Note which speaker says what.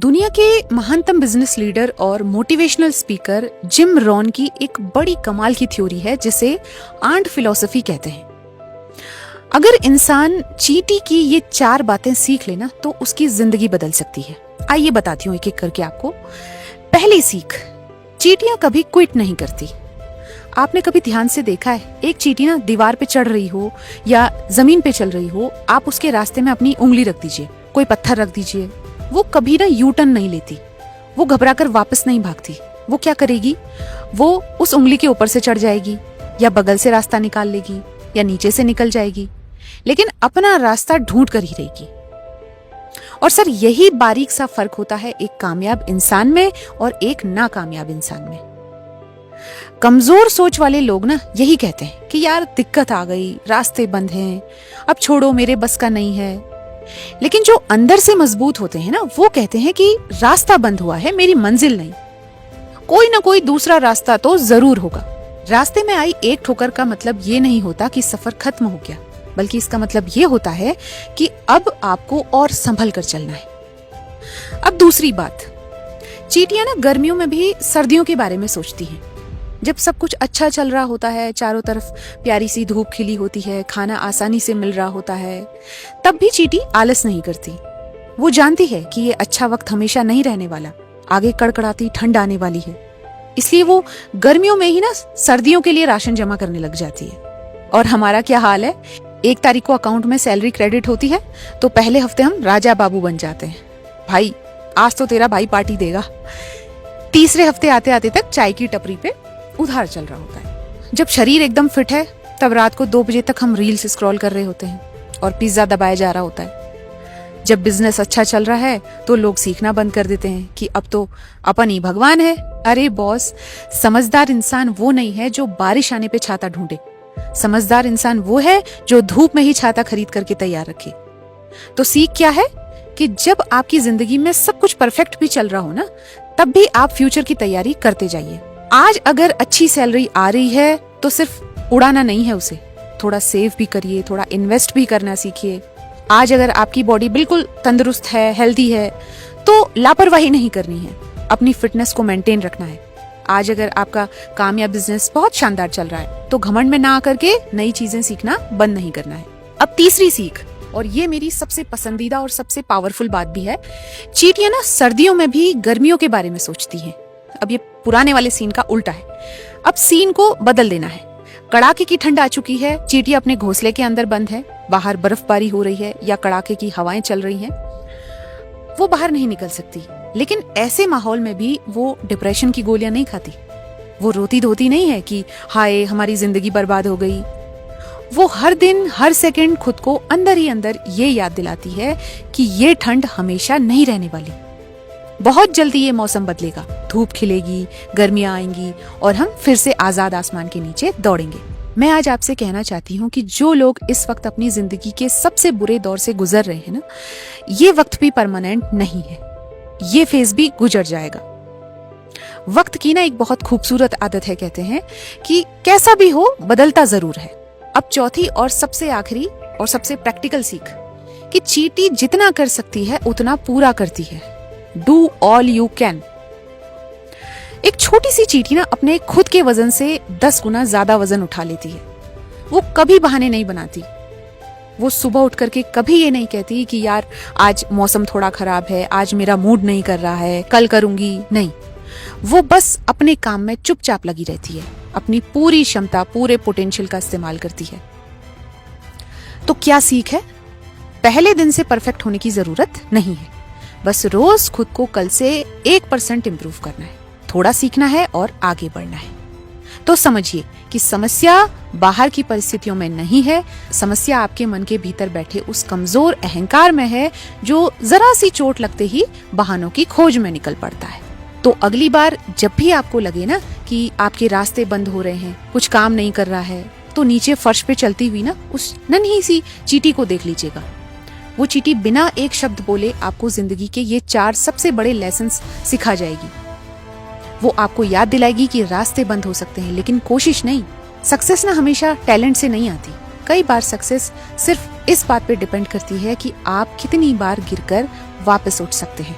Speaker 1: दुनिया के महानतम बिजनेस लीडर और मोटिवेशनल स्पीकर जिम रॉन की एक बड़ी कमाल की थ्योरी है जिसे आंट फिलॉसफी कहते हैं। अगर इंसान चींटी की ये 4 बातें सीख लेना तो उसकी जिंदगी बदल सकती है। आइए बताती हूँ एक एक करके आपको। पहली सीख, चींटियां कभी क्विट नहीं करती। आपने कभी ध्यान से देखा है, एक चींटी ना दीवार पे चढ़ रही हो या जमीन पे चल रही हो, आप उसके रास्ते में अपनी उंगली रख दीजिए, कोई पत्थर रख दीजिए, वो कभी ना यू टर्न नहीं लेती, वो घबराकर वापस नहीं भागती। वो क्या करेगी, वो उस उंगली के ऊपर से चढ़ जाएगी या बगल से रास्ता निकाल लेगी या नीचे से निकल जाएगी, लेकिन अपना रास्ता ढूंढ कर ही रहेगी। और सर, यही बारीक सा फर्क होता है एक कामयाब इंसान में और एक नाकामयाब इंसान में। कमजोर सोच वाले लोग ना यही कहते हैं कि यार दिक्कत आ गई, रास्ते बंद हैं, अब छोड़ो, मेरे बस का नहीं है। लेकिन जो अंदर से मजबूत होते हैं ना, वो कहते हैं कि रास्ता बंद हुआ है, मेरी मंजिल नहीं, कोई ना कोई दूसरा रास्ता तो जरूर होगा। रास्ते में आई एक ठोकर का मतलब ये नहीं होता कि सफर खत्म हो गया, बल्कि इसका मतलब ये होता है कि अब आपको और संभल कर चलना है। अब दूसरी बात, चींटियां ना गर्मियों में भी सर्दियों के बारे में सोचती हैं। जब सब कुछ अच्छा चल रहा होता है, चारों तरफ प्यारी सी धूप खिली होती है, खाना आसानी से मिल रहा होता है, तब भी चींटी आलस नहीं करती। वो जानती है कि ये अच्छा वक्त हमेशा नहीं रहने वाला, आगे कड़कड़ाती ठंड आने वाली है। इसलिए वो गर्मियों में ही ना सर्दियों के लिए राशन जमा करने लग जाती है। और हमारा क्या हाल है, 1 तारीख को अकाउंट में सैलरी क्रेडिट होती है तो पहले हफ्ते हम राजा बाबू बन जाते हैं, भाई आज तो तेरा भाई पार्टी देगा। तीसरे हफ्ते आते आते तक चाय की टपरी पे उधार चल रहा होता है। जब शरीर एकदम फिट है तब रात को 2 बजे तक हम रील्स स्क्रॉल कर रहे होते हैं और पिज्जा दबाया जा रहा होता है। जब बिजनेस अच्छा चल रहा है तो लोग सीखना बंद कर देते हैं कि अब तो अपन ही भगवान है। अरे बॉस, समझदार इंसान वो नहीं है जो बारिश आने पे छाता ढूंढे, समझदार इंसान वो है जो धूप में ही छाता खरीद करके तैयार रखे। तो सीख क्या है कि जब आपकी जिंदगी में सब कुछ परफेक्ट भी चल रहा हो ना, तब भी आप फ्यूचर की तैयारी करते जाइए। आज अगर अच्छी सैलरी आ रही है तो सिर्फ उड़ाना नहीं है उसे, थोड़ा सेव भी करिए, थोड़ा इन्वेस्ट भी करना सीखिए। आज अगर आपकी बॉडी बिल्कुल तंदुरुस्त है, हेल्दी है, तो लापरवाही नहीं करनी है, अपनी फिटनेस को मेंटेन रखना है। आज अगर आपका काम या बिजनेस बहुत शानदार चल रहा है तो घमंड में ना आकर के नई चीजें सीखना बंद नहीं करना है। अब तीसरी सीख, और ये मेरी सबसे पसंदीदा और सबसे पावरफुल बात भी है, चींटियां ना सर्दियों में भी गर्मियों के बारे में सोचती हैं। अब ये पुराने वाले सीन का उल्टा है, अब सीन को बदल देना है। कड़ाके की ठंड आ चुकी है, चींटी अपने घोंसले के अंदर बंद है, बाहर बर्फबारी हो रही है या कड़ाके की हवाएं चल रही हैं, वो बाहर नहीं निकल सकती। लेकिन ऐसे माहौल में भी वो डिप्रेशन की गोलियां नहीं खाती, वो रोती धोती नहीं है कि हाय हमारी जिंदगी बर्बाद हो गई। वो हर दिन हर सेकंड खुद को अंदर ही अंदर ये याद दिलाती है कि ये ठंड हमेशा नहीं रहने वाली, बहुत जल्दी ये मौसम बदलेगा, धूप खिलेगी, गर्मियां आएंगी और हम फिर से आजाद आसमान के नीचे दौड़ेंगे। मैं आज आपसे कहना चाहती हूँ कि जो लोग इस वक्त अपनी जिंदगी के सबसे बुरे दौर से गुजर रहे हैं ना, ये वक्त भी परमानेंट नहीं है, ये फेज भी गुजर जाएगा। वक्त की ना एक बहुत खूबसूरत आदत है, कहते हैं कि कैसा भी हो बदलता जरूर है। अब चौथी और सबसे आखिरी और सबसे प्रैक्टिकल सीख, कि चींटी जितना कर सकती है उतना पूरा करती है। Do all you can. एक छोटी सी चींटी ना अपने खुद के वजन से 10 गुना ज्यादा वजन उठा लेती है। वो कभी बहाने नहीं बनाती, वो सुबह उठ करके कभी ये नहीं कहती कि यार आज मौसम थोड़ा खराब है, आज मेरा मूड नहीं कर रहा है, कल करूंगी, नहीं। वो बस अपने काम में चुपचाप लगी रहती है, अपनी पूरी क्षमता, पूरे पोटेंशियल का इस्तेमाल करती है। तो क्या सीख है? पहले दिन से परफेक्ट होने की जरूरत नहीं है, बस रोज खुद को कल से 1% इम्प्रूव करना है, थोड़ा सीखना है और आगे बढ़ना है। तो समझिए कि समस्या बाहर की परिस्थितियों में नहीं है, समस्या आपके मन के भीतर बैठे उस कमजोर अहंकार में है जो जरा सी चोट लगते ही बहानों की खोज में निकल पड़ता है। तो अगली बार जब भी आपको लगे ना कि आपके रास्ते बंद हो रहे हैं, कुछ काम नहीं कर रहा है, तो नीचे फर्श पे चलती हुई ना उस नन्ही सी चींटी को देख लीजिएगा। वो चींटी बिना एक शब्द बोले आपको जिंदगी के ये 4 सबसे बड़े लेसन्स सिखा जाएगी। वो आपको याद दिलाएगी कि रास्ते बंद हो सकते हैं, लेकिन कोशिश नहीं। सक्सेस ना हमेशा टैलेंट से नहीं आती, कई बार सक्सेस सिर्फ इस बात पे डिपेंड करती है कि आप कितनी बार गिरकर वापस उठ सकते हैं।